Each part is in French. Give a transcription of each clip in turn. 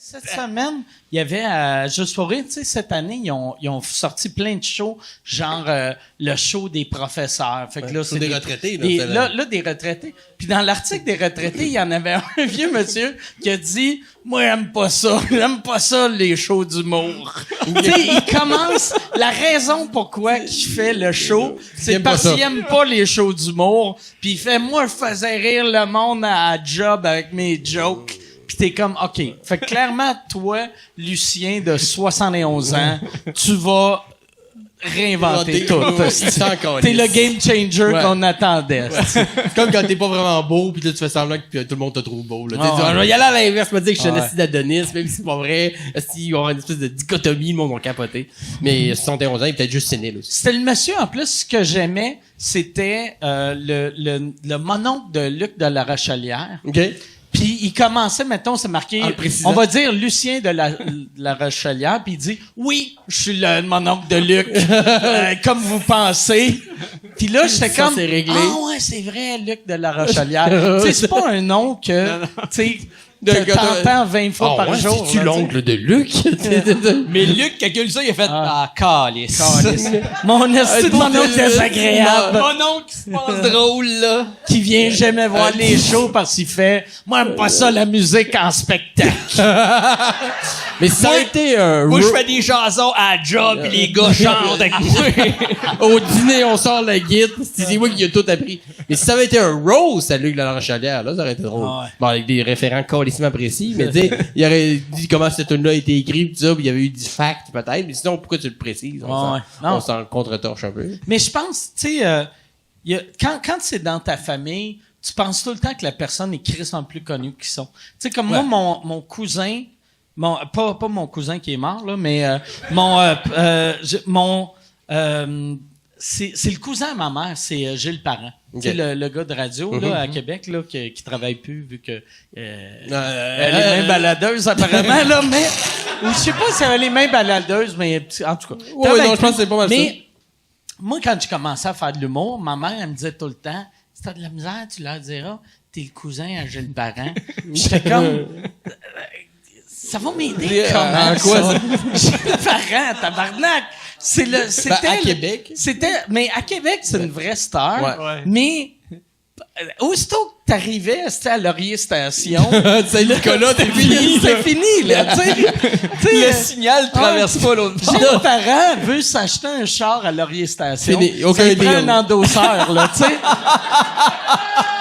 Cette semaine, il y avait Juste pour rire, tu sais, cette année, ils ont sorti plein de shows, genre le show des professeurs. Fait que là, c'est des retraités. Là, des retraités. Puis dans l'article des retraités, il y en avait un vieux monsieur qui a dit « Moi, j'aime pas ça, les shows d'humour. » Tu sais, il commence, la raison pourquoi il fait le show, c'est parce qu'il aime pas les shows d'humour. Puis il fait « Moi, je faisais rire le monde à job avec mes jokes. » Pis t'es comme, OK. Fait que clairement, toi, Lucien de 71 ans, tu vas réinventer tout. T'es le game changer qu'on attendait. C'est comme quand t'es pas vraiment beau, pis là, tu fais semblant que tout le monde te trouve beau. Là. Je vais y aller à l'inverse, me dire que je suis un assis d'Adonis, même si c'est pas vrai. S'il y aura une espèce de dichotomie, le monde va capoter. Mais 71 ans, il est peut-être juste sénile aussi. C'était le monsieur, en plus, ce que j'aimais, c'était le mononcle de Luc de la Rochelière. OK. Puis il commençait, mettons, c'est marqué, on va dire Lucien de la Rochelière, puis il dit « Oui, je suis mon oncle de Luc, comme vous pensez. » Puis là, j'étais comme « c'est réglé. Ah ouais, c'est vrai, Luc de la Rochelière. » Tu sais, c'est pas un nom que, tu sais, t'entends 20 fois par jour. C'est-tu l'oncle de Luc? Mais Luc, calcule ça, il a fait calice. Mon esti de mon oncle désagréable. Mon oncle qui se passe drôle, là. Qui vient jamais voir les shows parce qu'il fait « Moi, j'aime pas ça, la musique en spectacle. » Mais ça a été un... Moi, je fais des chansons à job pis les gars chantent avec moi. Au dîner, on sort la guide. C'est moi qui ai tout appris. Mais si ça avait été un roast à Luc de la Rochelière, là, ça aurait été drôle. Ah ouais. Bon, avec des référents calissement précis, mais tu sais, il aurait dit comment cette tune-là a été écrite, pis ça, pis il y avait eu du fact, peut-être. Mais sinon, pourquoi tu le précises? On s'en contre-torche un peu. Mais je pense, tu sais, quand c'est dans ta famille, tu penses tout le temps que la personne est crissement plus connue qu'ils sont. Tu sais, comme moi, mon cousin, pas mon cousin qui est mort, là, mais c'est le cousin à ma mère, c'est Gilles Parent. Okay. Tu sais, le gars de radio là, à Québec là, qui travaille plus vu que elle est mains baladeuses apparemment, là, mais ou je sais pas si elle a les mains baladeuses, mais en tout cas. Oui, non, je pense que c'est pas mal mais, moi, quand j'ai commencé à faire de l'humour, ma mère, elle me disait tout le temps, si t'as de la misère, tu leur diras, t'es le cousin à Gilles Parent. J'étais comme, ça va m'aider comment ça? Gilles Parent, tabarnak! C'était à Québec. Mais à Québec, c'est une vraie star. Ouais. Mais, aussitôt que t'arrivais, c'était à Laurier Station. Saint-Nicolas, c'est fini. C'est fini, là. Le signal traverse pas l'autre bord. Gilles Parent veut s'acheter un char à Laurier Station. Aucun ça prend un endosseur, là, tu sais.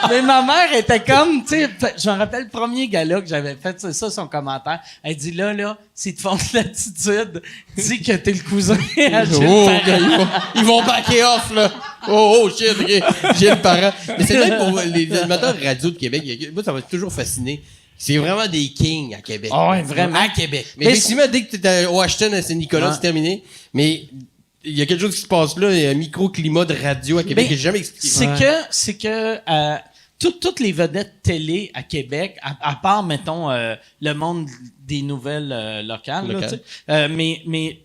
Mais ma mère était comme, tu sais, je me rappelle le premier gala que j'avais fait, c'est ça son commentaire. Elle dit là, s'ils te font de l'attitude, dis que t'es le cousin à Gilles Parent. Ils vont backer off, là. Oh shit, ok. Gilles Parent. Mais c'est vrai pour les animateurs de radio de Québec, moi, ça m'a toujours fasciné. C'est vraiment des kings à Québec. Ah ouais, vraiment. À Québec. Mais effectivement, dès que t'es au Ashton à Saint-Nicolas, c'est terminé. Mais il y a quelque chose qui se passe là, il y a un microclimat de radio à Québec que j'ai jamais expliqué. C'est que toutes les vedettes télé à Québec, à part, mettons, le monde des nouvelles locales. Là, mais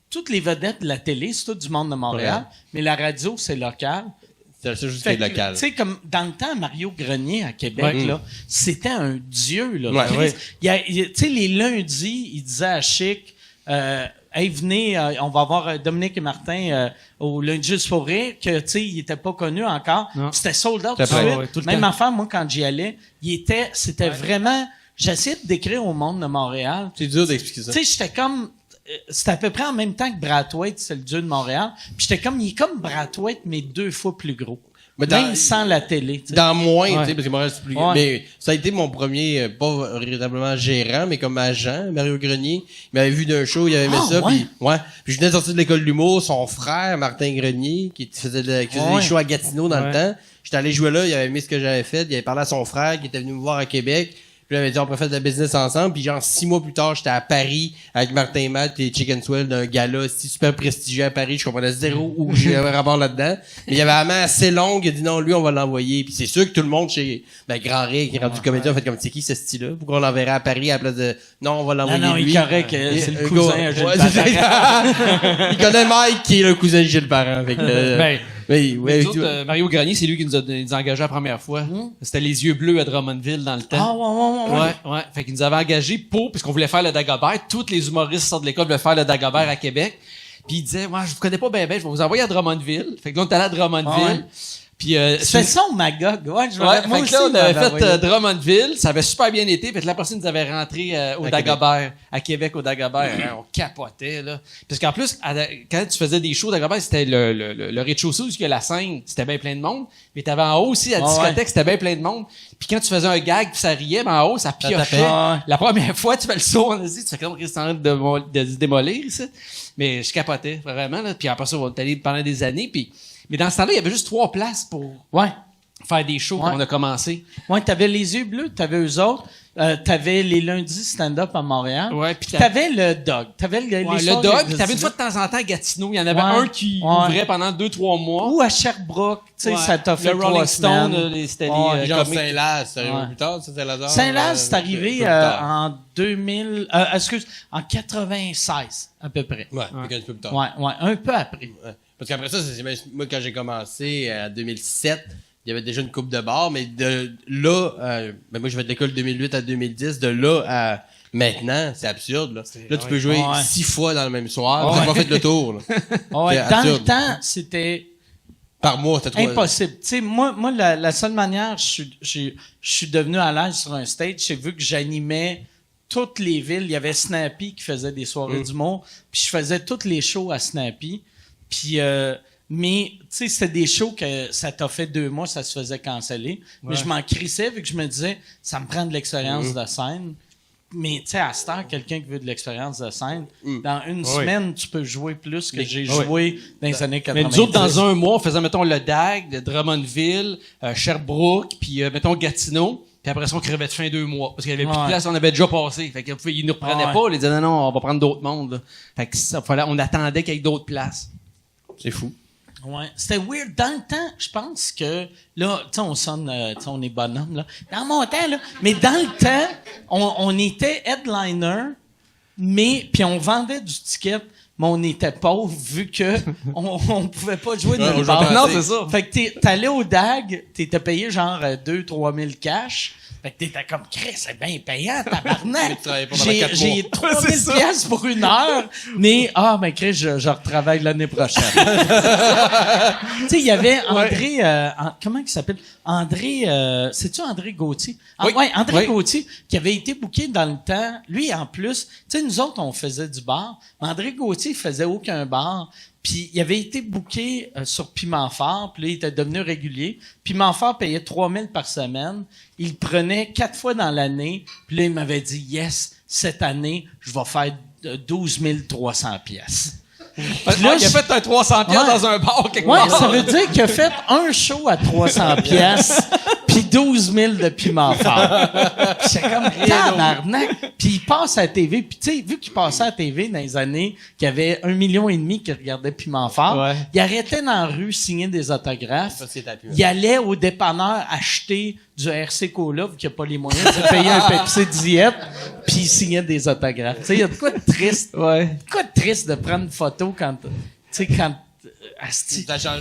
toutes les vedettes de la télé, c'est tout du monde de Montréal, mais la radio, c'est local. C'est la seule chose qui est locale. Tu sais, comme dans le temps, Mario Grenier à Québec, là, c'était un dieu, là. Tu sais, les lundis, il disait à Chic, hey, venez, on va voir Dominique et Martin au lundi juste pour rire, que, tu sais, il était pas connu encore. C'était sold out tout de suite. Même affaire, moi, quand j'y allais, c'était vraiment, j'essayais de décrire au monde de Montréal. C'est dur d'expliquer ça. Tu sais, j'étais comme, c'était à peu près en même temps que Brathwaite, c'est le dieu de Montréal. Puis j'étais comme, il est comme Brathwaite, mais 2 fois plus gros. Mais même sans la télé. T'sais. Dans moins, tu sais, parce que Montréal, c'est plus gros. Mais ça a été mon premier, pas véritablement gérant, mais comme agent, Mario Grenier. Il m'avait vu d'un show, il avait aimé ça. Puis je venais de sortir de l'école de l'humour, son frère, Martin Grenier, qui faisait des shows à Gatineau dans le temps. J'étais allé jouer là, il avait aimé ce que j'avais fait, il avait parlé à son frère, qui était venu me voir à Québec. Puis là, il avait dit, on peut faire de la business ensemble. Puis genre, 6 mois plus tard, j'étais à Paris avec Martin Matt et Chicken Swell d'un gala super prestigieux à Paris. Je comprenais zéro où j'avais rapport là-dedans. Mais il y avait la main assez longue. Il a dit, non, lui, on va l'envoyer. Puis c'est sûr que tout le monde chez Grand Ré, qui est rendu comédien, a fait comme, c'est qui ce style-là? Pourquoi on l'enverrait à Paris à la place de, non, on va l'envoyer non, lui. Il est correct, c'est le cousin à Gilles Parent. Il connaît Mike qui est le cousin de Gilles Parent. Oui, Nous autres, Mario Grenier, c'est lui qui nous a engagés la première fois. C'était les yeux bleus à Drummondville dans le temps. Ah, ouais. Ouais. Fait qu'il nous avait engagés puisqu'on voulait faire le Dagobert. Tous les humoristes sortent de l'école voulaient faire le Dagobert à Québec. Puis il disait, moi, je vous connais pas bien, je vais vous envoyer à Drummondville. Fait que là, on est allé à Drummondville. Puis, c'était ça au Magog. Ouais, fait que là, on avait fait Drummondville. Ça avait super bien été. Fait que la personne nous avait rentré au Dagobert, à Québec, au Dagobert. On capotait, là. Parce qu'en plus, quand tu faisais des shows au Dagobert, c'était le rez-de-chaussée où il y a la scène, c'était bien plein de monde. Mais t'avais en haut aussi, la discothèque, c'était bien plein de monde. Puis quand tu faisais un gag, puis ça riait, ben en haut, ça piochait. La première fois, tu fais le saut, on a dit, tu fais comme Christ en train de se démolir, ici. Mais je capotais, vraiment, là. Puis après ça, on est allé pendant des années, mais dans ce temps-là, il y avait juste 3 places pour faire des shows quand on a commencé. Ouais, t'avais les yeux bleus, t'avais eux autres, t'avais les lundis stand-up à Montréal. Ouais, puis t'avais le Dog. T'avais le Dog, puis t'avais une fois de temps en temps à Gatineau. Il y en avait un qui ouvrait pendant 2-3 mois. Ou à Sherbrooke, tu sais, ça t'a fait le Rolling Stone, c'était les genre Saint-Laz, c'est arrivé plus tard, ça, Saint-Lazare. Saint-Laz, c'est arrivé en 2000, en 96, à peu près. Ouais, un peu plus tard. Ouais, un peu après. Ouais. Parce qu'après ça, moi, quand j'ai commencé en 2007, il y avait déjà une coupe de bar, mais de là, moi, je vais de l'école 2008 à 2010, de là à maintenant, c'est absurde, là. Là, tu peux jouer 6 fois dans le même soir, t'as pas fait le tour, là. Dans le temps, c'était... Par mois, t'as trouvé. Impossible. Tu sais, moi, la seule manière, je suis devenu à l'aise sur un stage, c'est vu que j'animais toutes les villes. Il y avait Snappy qui faisait des soirées d'humour, puis je faisais tous les shows à Snappy. Puis, mais, tu sais, c'était des shows que ça t'a fait 2 mois, ça se faisait canceller. Mais je m'en crissais vu que je me disais, ça me prend de l'expérience de scène. Mais, tu sais, à cette heure, quelqu'un qui veut de l'expérience de scène, dans une semaine, tu peux jouer plus que j'ai joué dans les années 90. Mais nous autres, dans un mois, on faisait, mettons, le DAG, de Drummondville, Sherbrooke, puis, mettons, Gatineau. Puis après ça, on crevait de fin 2 mois. Parce qu'il y avait plus de place, on avait déjà passé. Fait qu'ils nous reprenaient pas. Ils disaient, non, on va prendre d'autres mondes, là. Fait que ça, on attendait qu'il y ait d'autres places. C'est fou. Ouais, c'était weird. Dans le temps, je pense que, là, tu sais, on sonne, tu sais, on est bonhomme, là. Dans mon temps, là. Mais dans le temps, on était headliner, mais, puis on vendait du ticket, mais on était pauvre vu que on pouvait pas jouer dans le bar. Non, c'est ça. Fait que t'allais au DAG, t'étais payé genre 2-3 000 cash. Fait que t'étais comme, Chris, c'est bien payant, tabarnak. J'ai 3 000 piastres pour 1 heure, mais, Chris, je retravaille l'année prochaine. Tu sais, il y avait André, comment il s'appelle? André, c'est-tu André Gauthier? André Gauthier, qui avait été booké dans le temps. Lui, en plus, tu sais, nous autres, on faisait du bar. Mais André Gauthier, il faisait aucun bar. Puis il avait été booké sur Piment Fort, puis là, il était devenu régulier. Piment Fort payait 3 000 par semaine. Il le prenait 4 fois dans l'année. Puis là, il m'avait dit, yes, cette année, je vais faire 12 300 pièces. Là, il a fait un 300 pièces dans un bar quelque part. Ça veut dire qu'il a fait un show à 300 pièces puis 12 000 de Piment Fort. J'étais comme tabarnak. Puis il passe à la TV. Puis tu sais, vu qu'il passait à la TV dans les années qu'il y avait 1,5 million qui regardait Piment Fort, il arrêtait dans la rue signer des autographes. Il allait au dépanneur acheter du RC Cola, vu qu'il n'y a pas les moyens de payer un Pepsi Diète, puis il signait des autographes. Tu sais, il y a de quoi de triste. De quoi de triste de prendre une photo quand, tu sais, quand, Ça change.